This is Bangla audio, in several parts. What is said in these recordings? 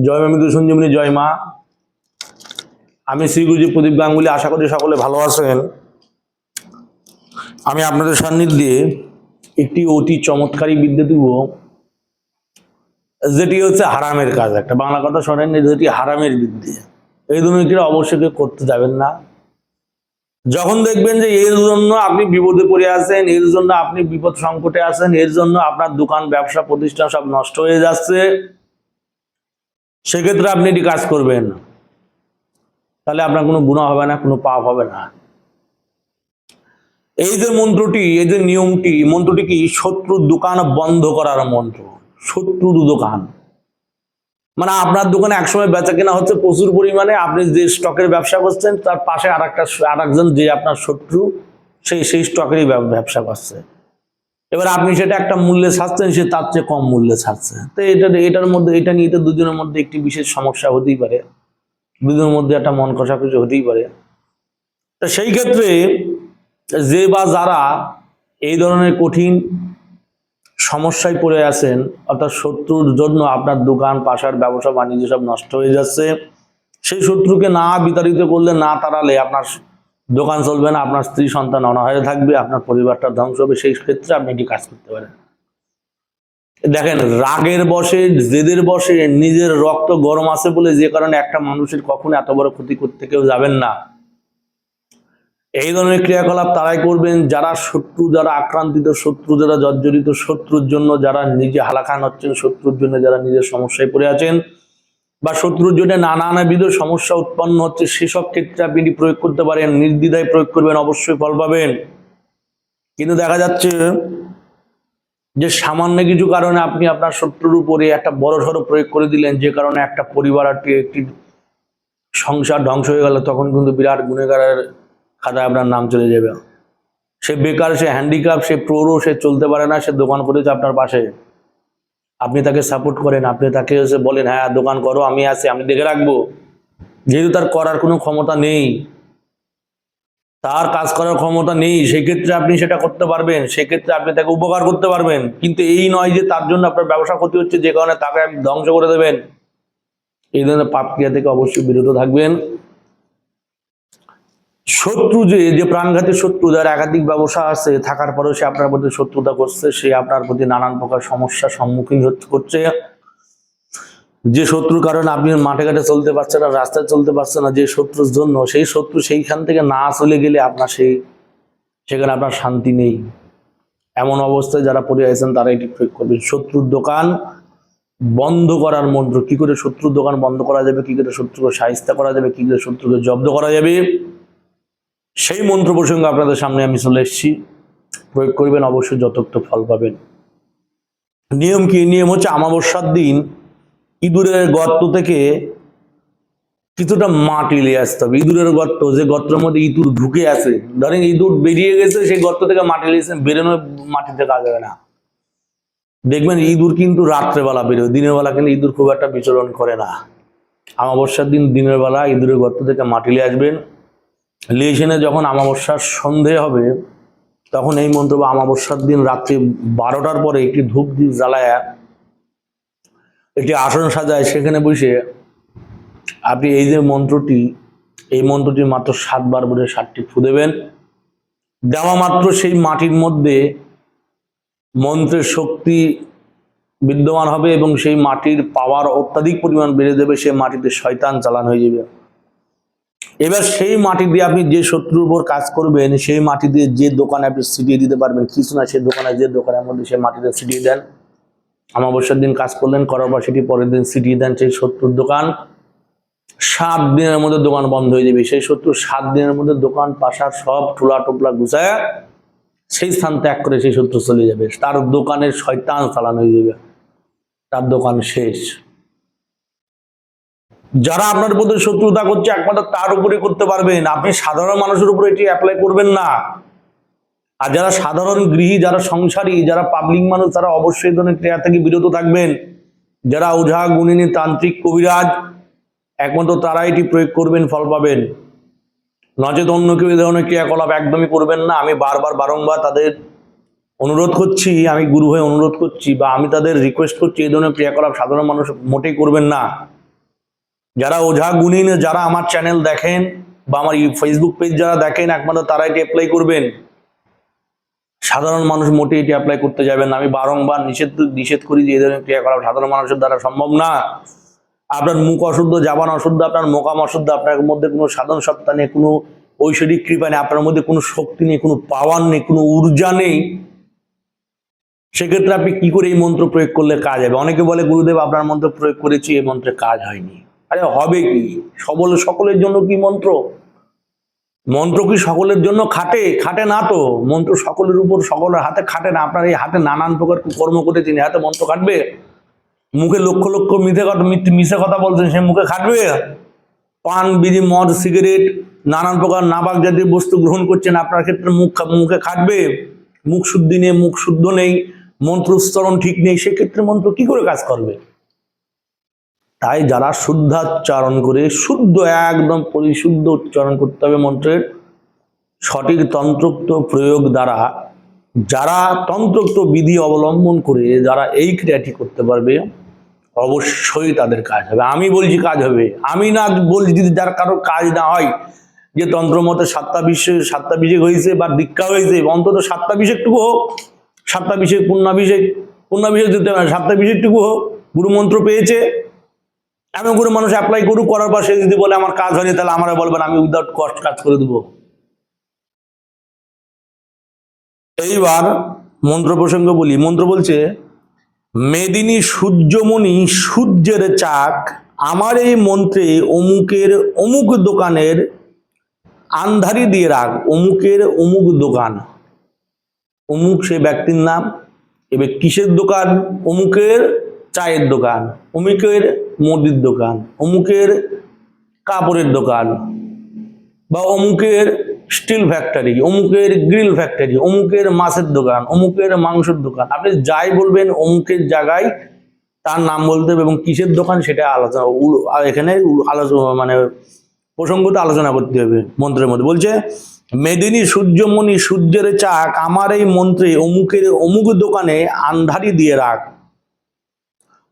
জয় মা মৃত্যু সঞ্জীবনী, জয় মা। আমি শ্রী গুরুজি প্রদীপ গাঙ্গুলি। আশা করি সকলে ভালো আছেন। আমি আপনাদের সান্নিধ্যে একটি অতি চমৎকারী বিদ্যা দিব, যেটি হচ্ছে হারামের কাজ। একটা বাংলা কথা শোনেন, যেটি হারামের বিদ্যা। এই দুর্নীতিটা অবশ্যই কেউ করতে যাবেন না। যখন দেখবেন যে এর জন্য আপনি বিপদে পড়ে আছেন, এর জন্য আপনি বিপদ সংকটে আছেন, এর জন্য আপনার দোকান ব্যবসা প্রতিষ্ঠান সব নষ্ট হয়ে যাচ্ছে, সেক্ষেত্রে আপনি এটি কাজ করবেন। তাহলে আপনার কোনো গুনাহ হবে না, কোনো পাপ হবে না। এই যে মন্ত্রটি, এই যে নিয়মটি, মন্ত্রটি কি? শত্রুর দোকান বন্ধ করার মন্ত্র। শত্রুর দোকান মানে আপনার দোকানে একসময় বেচা কেনা হচ্ছে প্রচুর পরিমাণে, আপনি যে স্টকের ব্যবসা করছেন তার পাশে আরেকজন যে আপনার শত্রু, সেই স্টকেরই ব্যবসা করছে। এবার আপনি সেটা একটা মূল্যে ছাড়ছেন, সে তার চেয়ে কম মূল্যে ছাড়ছে। তো এটা নিয়ে তো দুজনের মধ্যে একটি বিশেষ সমস্যা হতেই পারে, দুজনের মধ্যে একটা মন কষাকষি হতেই পারে। তো সেই ক্ষেত্রে যে বা যারা এই ধরনের কঠিন সমস্যায় পড়ে আছেন, অর্থাৎ শত্রুর জন্য আপনার দোকান পাশার ব্যবসা বাণিজ্য সব নষ্ট হয়ে যাচ্ছে, সেই শত্রুকে না বিতাড়িত করলে, না তাড়ালে আপনার দোকান চলবে না, আপনার স্ত্রী সন্তান অনাহারে থাকবে, আপনার পরিবারটা ধ্বংস হবে। সেই ক্ষেত্রে আপনি এটি কাজ করতে পারেন। দেখেন, রাগের বশে, জেদের বশে নিজের রক্ত গরম আছে বলে যে কারণে একটা মানুষের কখনো এত বড় ক্ষতি করতে কেউ যাবেন না। এই ধরনের ক্রিয়াকলাপ তারাই করবেন যারা শত্রু, যারা আক্রান্তিত, শত্রু যারা জর্জরিত, শত্রুর জন্য যারা নিজে হালাখান হচ্ছেন, শত্রুর জন্য যারা নিজের সমস্যায় পড়ে আছেন, বা শত্রুর জন্য নানাবিধ সমস্যা উৎপন্ন হচ্ছে, সেসব ক্ষেত্রে আপনি প্রয়োগ করতে পারেন। নির্দ্বিধায় প্রয়োগ করবেন, অবশ্যই ফল পাবেন। কিন্তু দেখা যাচ্ছে যে সামান্য কিছু কারণে আপনি আপনার শত্রুর উপরে একটা বড়সড় প্রয়োগ করে দিলেন, যে কারণে একটা পরিবার, একটি সংসার ধ্বংস হয়ে গেল, তখন কিন্তু বিরাট গুণেগারের খাতায় আপনার নাম চলে যাবে। সে বেকার, সে হ্যান্ডিক্যাপ, সে প্রৌঢ়, সে চলতে পারে না, সে দোকান করেছে আপনার পাশে, আপনি তাকে সাপোর্ট করেন, আপনি তাকে বলেন হ্যাঁ দোকান করো, আমি আছি, আমি দেখে রাখবো। যেহেতু তার করার কোনো ক্ষমতা নেই, তার কাজ করার ক্ষমতা নেই, সেক্ষেত্রে আপনি সেটা করতে পারবেন, সেক্ষেত্রে আপনি তাকে উপকার করতে পারবেন। কিন্তু এই নয় যে তার জন্য আপনার ব্যবসা ক্ষতি হচ্ছে, যে কারণে তাকে আপনি ধ্বংস করে দেবেন। এই ধরনের পাপ ক্রিয়া থেকে অবশ্যই বিরত থাকবেন। শত্রু যে প্রাণঘাতী শত্রু, যার একাধিক ব্যবসা আছে, থাকার পরেও সে আপনার প্রতি শত্রুতা করছে, সে আপনার প্রতি নানান প্রকার সমস্যার সম্মুখীন করছে, যে শত্রুর কারণে আপনি মাঠে ঘাটে চলতে পারছেন না, রাস্তায় চলতে পারছেন না, যে শত্রুর জন্য, সেই শত্রু সেইখান থেকে না চলে গেলে আপনার সেখানে আপনার শান্তি নেই। এমন অবস্থায় যারা পড়ে আছেন তারা এটি প্রয়োগ করবেন। শত্রুর দোকান বন্ধ করার মন্ত্র। কি করে শত্রুর দোকান বন্ধ করা যাবে, কি করে শত্রুকে শায়েস্তা করা যাবে, কি করে শত্রুকে জব্দ করা যাবে, সেই মন্ত্র প্রসঙ্গে আপনাদের সামনে আমি চলে এসেছি। প্রয়োগ করবেন, অবশ্যই যথার্থ ফল পাবেন। নিয়ম কি? নিয়ম হচ্ছে অমাবস্যার দিন ইঁদুরের গর্ত থেকে কিছুটা মাটি নিয়ে আসতে হবে। ইঁদুরের গর্ত, যে গর্তের মধ্যে ইঁদুর ঢুকে আছে, ধরেন ইঁদুর বেরিয়ে গেছে, সেই গর্ত থেকে মাটি নিয়েছেন, বেরোনো মাটিতে কাজ হবে না। দেখবেন ইঁদুর কিন্তু রাত্রেবেলা বেরোয়, দিনের বেলা কিন্তু ইঁদুর খুব একটা বিচরণ করে না। অমাবস্যার দিন দিনের বেলা ইঁদুরের গর্ত থেকে মাটি নিয়ে আসবেন। নিয়ে এসে যখন অমাবস্যার সন্ধে হবে, তখন এই মন্ত্র, বা অমাবস্যার দিন রাত্রি 12টার পরে একটি ধূপ দ্বীপ জ্বালায় একটি আসন সাজায়, সেখানে বসে আপনি এই যে মন্ত্রটি, এই মন্ত্রটি মাত্র 7 বার বলে 7টি ফু দেবেন। দেওয়া মাত্র সেই মাটির মধ্যে মন্ত্রের শক্তি বিদ্যমান হবে এবং সেই মাটির পাওয়ার অত্যাধিক পরিমাণ বেড়ে যাবে। সেই মাটিতে শয়তান চালান হয়ে যাবে। এবার সেই মাটি দিয়ে আপনি যে শত্রুর উপর কাজ করবেন, সেই মাটি দিয়ে যে দোকানে আপনি ছিটিয়ে দিতে পারবেন, কিছু না, সেই দোকানে, যে দোকানের মধ্যে সেই মাটিতে ছিটিয়ে দেন। অমাবস্যার দিন কাজ করলেন, করার পর সেটি পরের দিন ছিটিয়ে দেন সেই শত্রুর দোকান। 7 দিনের মধ্যে দোকান বন্ধ হয়ে যাবে। সেই শত্রু 7 দিনের মধ্যে দোকান পাশার সব ঠোলা টোপলা গুছায় সেই স্থান ত্যাগ করে সেই শত্রু চলে যাবে। তার দোকানের শয়তান চালান হয়ে যাবে, তার দোকান শেষ। যারা আপনার প্রতি শত্রুতা করছে, একমাত্র তার উপরে করতে পারবেন, আপনি সাধারণ মানুষের উপরে এটি অ্যাপ্লাই করবেন না। আর যারা সাধারণ গৃহী, যারা সংসারী, যারা পাবলিক মানুষ, তারা অবশ্যই এই ধরনের ক্রিয়া থেকে বিরত থাকবেন। যারা ওঝা, গুণিনী, তান্ত্রিক, কবিরাজ, একমাত্র তারা এটি প্রয়োগ করবেন, ফল পাবেন। নচেত অন্য কেউ এই ধরনের ক্রিয়াকলাপ একদমই করবেন না। আমি বারংবার তাদের অনুরোধ করছি, আমি গুরু হয়ে অনুরোধ করছি, বা আমি তাদের রিকোয়েস্ট করছি, এই ধরনের ক্রিয়াকলাপ সাধারণ মানুষ মোটেই করবেন না। যারা ওঝা গুণিন যারা আমার চ্যানেল দেখেন বা আমার ফেসবুক পেজ যারা দেখেন, একমাত্র তারা এটি অ্যাপ্লাই করবেন। সাধারণ মানুষ মোটেই এটি অ্যাপ্লাই করতে যাবেন না। আমি বারংবার নিষেধ করি যে এই ধরনের ক্রিয়া করা সাধারণ মানুষের দ্বারা সম্ভব না। আপনার মুখ অশুদ্ধ, জাবান অশুদ্ধ, আপনার মোকাম অশুদ্ধ, আপনার মধ্যে কোনো সাধন সত্তা নেই, কোনো ঐশ্বরিক কৃপা নেই, আপনার মধ্যে কোনো শক্তি নেই, কোনো পাওয়ার নেই, কোনো ঊর্জা নেই, সেক্ষেত্রে আপনি কি করে এই মন্ত্র প্রয়োগ করলে কাজ হবে? অনেকে বলে গুরুদেব আপনার মন্ত্র প্রয়োগ করেছি, এই মন্ত্রে কাজ হয়নি। আরে হবে কি? সকলের জন্য কি মন্ত্র? মন্ত্র কি সকলের জন্য খাটে? খাটে না তো। মন্ত্র সকলের উপর, সকলের হাতে খাটে না। আপনার এই হাতে নানান প্রকার কর্ম করেছেন, হাতে মন্ত্র খাটবে? মুখে লক্ষ লক্ষ মিথ্যে কথা বলছেন, সে মুখে খাটবে? পান, বিড়ি, মদ, সিগারেট, নানান প্রকার নাবাক জাতীয় বস্তু গ্রহণ করছেন, আপনার ক্ষেত্রে মুখে খাটবে? মুখ শুদ্ধি নেই, মুখ শুদ্ধ নেই, মন্ত্র উচ্চারণ ঠিক নেই, সেক্ষেত্রে মন্ত্র কি করে কাজ করবে? তাই যারা শুদ্ধাচ্চারণ করে, শুদ্ধ একদম পরিশুদ্ধ উচ্চারণ করতে হবে মন্ত্রের, সঠিক তন্ত্রোক্ত প্রয়োগ দ্বারা, যারা তন্ত্রোক্ত বিধি অবলম্বন করে যারা এই ক্রিয়াটি করতে পারবে, অবশ্যই তাদের কাজ হবে। আমি বলছি কাজ হবে, আমি না বলছি যদি যার কারোর কাজ না হয়, যে তন্ত্র মতে 7টা অভিষেক হয়েছে বা দীক্ষা হয়েছে, অন্তত 7টা অভিষেকটুকু হোক, 7টা অভিষেক, পূর্ণাভিষেক দিতে হবে, 7টা অভিষেকটুকু হোক, গুরু মন্ত্র পেয়েছে, এমন করে মানুষ অ্যাপ্লাই করুক, করার পর সে যদি বলে আমার কাজ হয়নি, তাহলে আমরা বলবেন আমি উইদাউট কস্ট কাজ করে দেবো। এইবার মন্ত্র প্রসঙ্গ বলি। মন্ত্র বলছে, মেদিনী সূর্যমণি সূর্যের চাক আমার এই মন্ত্রে অমুকের অমুক দোকানের আন্ধারি দিয়ে রাখ। অমুকের অমুক দোকান, অমুক সে ব্যক্তির নাম। এবার কিসের দোকান? অমুকের চায়ের দোকান, অমুকের মুদির দোকান, অমুকের কাপড়ের দোকান, বা অমুকের স্টিল ফ্যাক্টরি, অমুকের গ্রিল ফ্যাক্টরি, অমুকের মাছের দোকান, অমুকের মাংসের দোকান। আপনি যাই বলবেন অমুকের জায়গায় তার নাম বলতে হবে, এবং কিসের দোকান সেটা আলোচনা, এখানে আলোচনা মানে প্রসঙ্গটা আলোচনা করতে হবে মন্ত্রের মধ্যে। বলছে, মেদিনী সূর্যমণি সূর্যের চাক আমার এই মন্ত্রে অমুকের অমুক দোকানে আন্ধারি দিয়ে রাখ।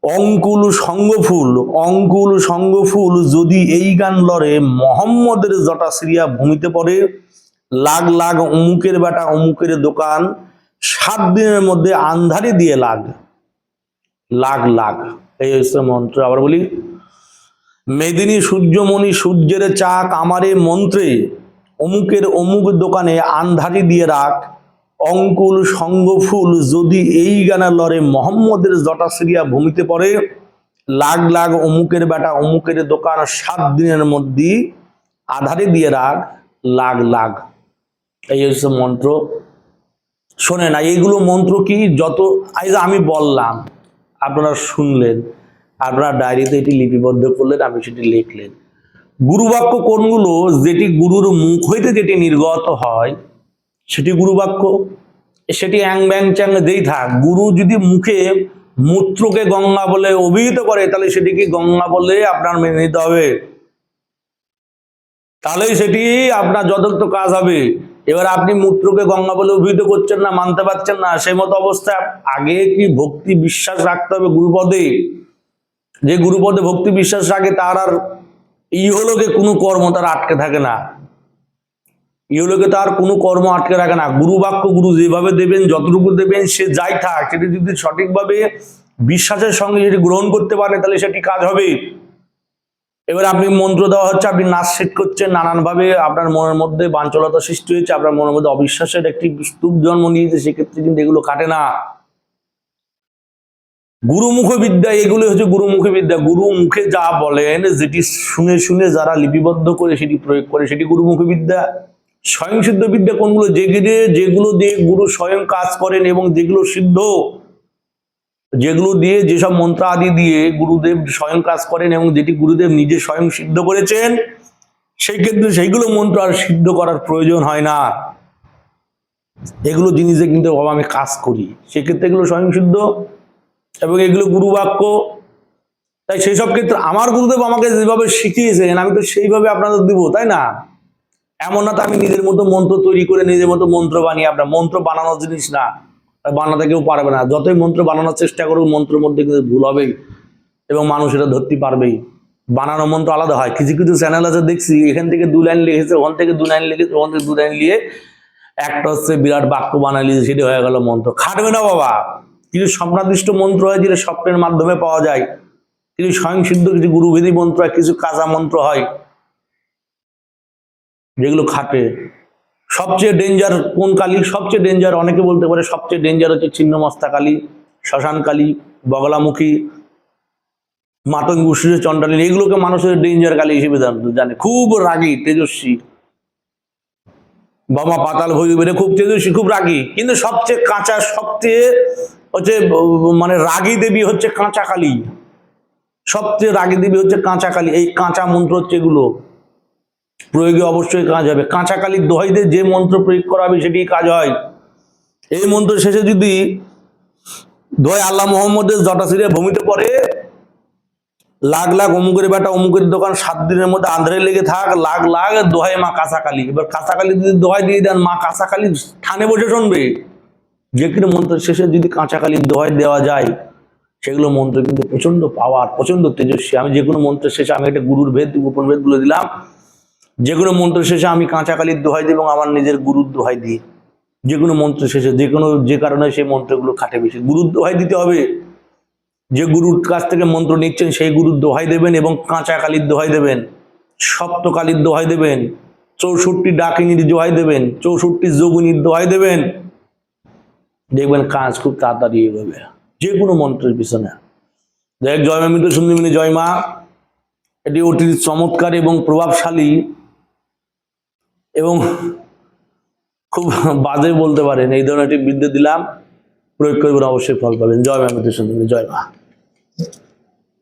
অঙ্কুল সঙ্গফুল যদি এই গান লড়ে মোহাম্মদের জটা সিরিয়া ভূমিতে পড়ে। লাগ লাগ অমুকের বেটা অমুকের দোকান 7 দিনের মধ্যে আন্ধারি দিয়ে লাগ। লাগ লাগ, এই হচ্ছে মন্ত্র। আবার বলি, মেদিনী সূর্যমণি সূর্যের চাক আমার এই মন্ত্রে অমুকের অমুক দোকানে আন্ধারি দিয়ে রাখ। অঙ্কুল সঙ্গফুল যদি এই গানে লড়ে মোহাম্মদের জটা সিরিয়া ভূমিতে পড়ে। লাগ লাগ অমুকের বেটা অমুকের দোকান 7 দিনের মধ্যে আধারে দিয়ে রাখ। লাগ লাগ, এই হচ্ছে মন্ত্র। শোনে না, এইগুলো মন্ত্র কি যত আমি বললাম, আপনারা শুনলেন, আপনারা ডায়েরিতে এটি লিপিবদ্ধ করলেন, আমি সেটি লিখলেন। গুরুবাক্য কোনগুলো? যেটি গুরুর মুখ হইতে যেটি নির্গত হয় সেটি গুরুবাক্য। সেটি অ্যাং ব্যাং চ্যাং যেই থাক, গুরু যদি মুখে মূত্রকে গঙ্গা বলে অভিহিত করে, তাহলে সেটিকে গঙ্গা বলে আপনার মেনে নিতে হবে, তাহলেই সেটি আপনার যথার্থ কাজ হবে। এবার আপনি মূত্রকে গঙ্গা বলে অভিহিত করছেন না, মানতে পারছেন না, সেই মতো অবস্থায় আগে কি ভক্তি বিশ্বাস রাখতে হবে গুরুপদে। যে গুরুপদে ভক্তি বিশ্বাস রাখে তার আর ইহলোকে কোনো কর্ম তার আটকে থাকে না, ইহলোকে তার কোনো কর্ম আটকে রাখে না। গুরু বাক্য গুরু যেভাবে দেবেন, যতটুকু দেবেন, সে যাই থাক, সেটি যদি সঠিকভাবে বিশ্বাসের সঙ্গে যদি গ্রহণ করতে পারে, তাহলে সেটি কাজ হবে। এবার আপনি মন্ত্র দেওয়া হচ্ছে, আপনি নাচ সেট করছেন, নানানভাবে আপনার মনের মধ্যে বাঞ্চলতা সৃষ্টি হয়েছে, আপনার মনের মধ্যে অবিশ্বাসের একটি স্তূপ জন্ম নিয়েছে, সেক্ষেত্রে কিন্তু এগুলো কাটে না। গুরুমুখ বিদ্যা, এগুলো হচ্ছে গুরুমুখ বিদ্যা। গুরু মুখে যা বলেন, যেটি শুনে শুনে যারা লিপিবদ্ধ করে সেটি প্রয়োগ করে, সেটি গুরুমুখ বিদ্যা। স্বয়ংসিদ্ধ বিদ্যা কোনগুলো? যেগুলো দিয়ে গুরু স্বয়ং কাজ করেন এবং যেগুলো সিদ্ধ, যেগুলো দিয়ে, যেসব মন্ত্র আদি দিয়ে গুরুদেব স্বয়ং কাজ করেন এবং যেটি গুরুদেব নিজে স্বয়ং সিদ্ধ করেছেন, সেই ক্ষেত্রে সেইগুলো মন্ত্র আর সিদ্ধ করার প্রয়োজন হয় না। এগুলো জিনিসে কিন্তু আমি কাজ করি, সেক্ষেত্রে এগুলো স্বয়ং সিদ্ধ এবং এগুলো গুরুবাক্য। তাই সেই সব ক্ষেত্রে আমার গুরুদেব আমাকে যেভাবে শিখিয়েছেন, আমি তো সেইভাবে আপনাদের দিব, তাই না? এমন না তো আমি নিজের মতো মন্ত্র তৈরি করে নিজের মতো মন্ত্র বানিয়ে, আপনার মন্ত্র বানানোর জিনিস না, বানাতে কেউ পারবে না। যতই মন্ত্র বানানোর চেষ্টা করুক, মন্ত্রের মধ্যে কিন্তু ভুল হবেই এবং মানুষ এটা ধরতে পারবেই। বানানো মন্ত্র আলাদা হয়। কিছু কিছু চ্যানেল আছে দেখছি এখান থেকে 2 লাইন লিখেছে, ওখান থেকে 2 লাইন লিখেছে, ওখান থেকে 2 লাইন নিয়ে একটা হচ্ছে বিরাট বাক্য বানাই লিখেছে, সেটা হয়ে গেল মন্ত্র। খাটবে না বাবা। কিছু স্বপ্নাদিষ্ট মন্ত্র হয় যেটা স্বপ্নের মাধ্যমে পাওয়া যায়, কিছু স্বয়ংসিদ্ধ, কিছু গুরুভেদী মন্ত্র হয়, কিছু কাঁচা মন্ত্র হয় যেগুলো খাটে। সবচেয়ে ডেঞ্জার কোন কালী? সবচেয়ে ডেঞ্জার অনেকে বলতে পারে সবচেয়ে ডেঞ্জার হচ্ছে ছিন্নমস্তা কালী, শ্মশান কালী, বগলামুখী, মাতঙ্গী উষ্ণ চণ্ডালী। এগুলোকে মানুষের ডেঞ্জার কালী হিসেবে জানে। খুব রাগী, তেজস্বী। বামা পাতাল ভৈরবীরা খুব তেজস্বী, খুব রাগী, কিন্তু সবচেয়ে কাঁচা, সবচেয়ে হচ্ছে মানে রাগী দেবী হচ্ছে কাঁচা কালী। সবচেয়ে রাগী দেবী হচ্ছে কাঁচা কালী। এই কাঁচা মন্ত্র হচ্ছে এগুলো, প্রয়োগে অবশ্যই কাজ হবে। কাঁচা কালীর দোহাই দিয়ে যে মন্ত্র প্রয়োগ করা হবে সেটি কাজ হয়। এই মন্ত্র শেষে যদি দোহাই আল্লাহ মোহাম্মদের জটা ছিঁড়ে ভূমিতে পড়ে, লাখ লাখ অমুকের বেটা অমুকের দোকান 7 দিনের মধ্যে আন্ধারে লেগে থাক, লাখ লাখ দোহাই মা কাঁচা কালী। এবার কাঁচা কালী যদি দোহাই দিয়ে দেন, মা কাঁচা কালী থানে বসে শুনবে। যে কোনো মন্ত্রের শেষে যদি কাঁচা কালীর দোহাই দেওয়া যায়, সেগুলো মন্ত্র কিন্তু প্রচন্ড পাওয়ার, প্রচন্ড তেজস্বী। আমি যে কোনো মন্ত্রের শেষে আমি একটা গুরুর ভেদ, গোপন ভেদ বলে দিলাম। যে কোনো মন্ত্রের শেষে আমি কাঁচা কালীর দোহাই দিই এবং আমার নিজের গুরুর দোহাই দিই। যে কোনো মন্ত্রের শেষে যে কারণে সেই মন্ত্রগুলো খাটে বেশি। গুরুর দোহাই দিতে হবে। যে গুরুর কাছ থেকে মন্ত্র নিচ্ছেন সেই গুরুর দোহাই দেবেন এবং কাঁচা কালীর দোহাই দেবেন, সপ্ত কালীর দোহাই দেবেন, 64 ডাকিনীর দোহাই দেবেন, 64 যোগিনীর দোহাই দেবেন। দেখবেন কাজ খুব তাড়াতাড়ি এগোবে যে কোনো মন্ত্রের পিছনে। দেখ, জয় মা মৃত সুন্দরী জয় মা, এটি অতি চমৎকার এবং প্রভাবশালী এবং খুব বাজে বলতে পারেন এই ধরনের একটি বিদ্যা দিলাম, প্রয়োগ করবেন, অবশ্যই ফল পাবেন। জয় মা মৃত সুন্দরী জয় মা।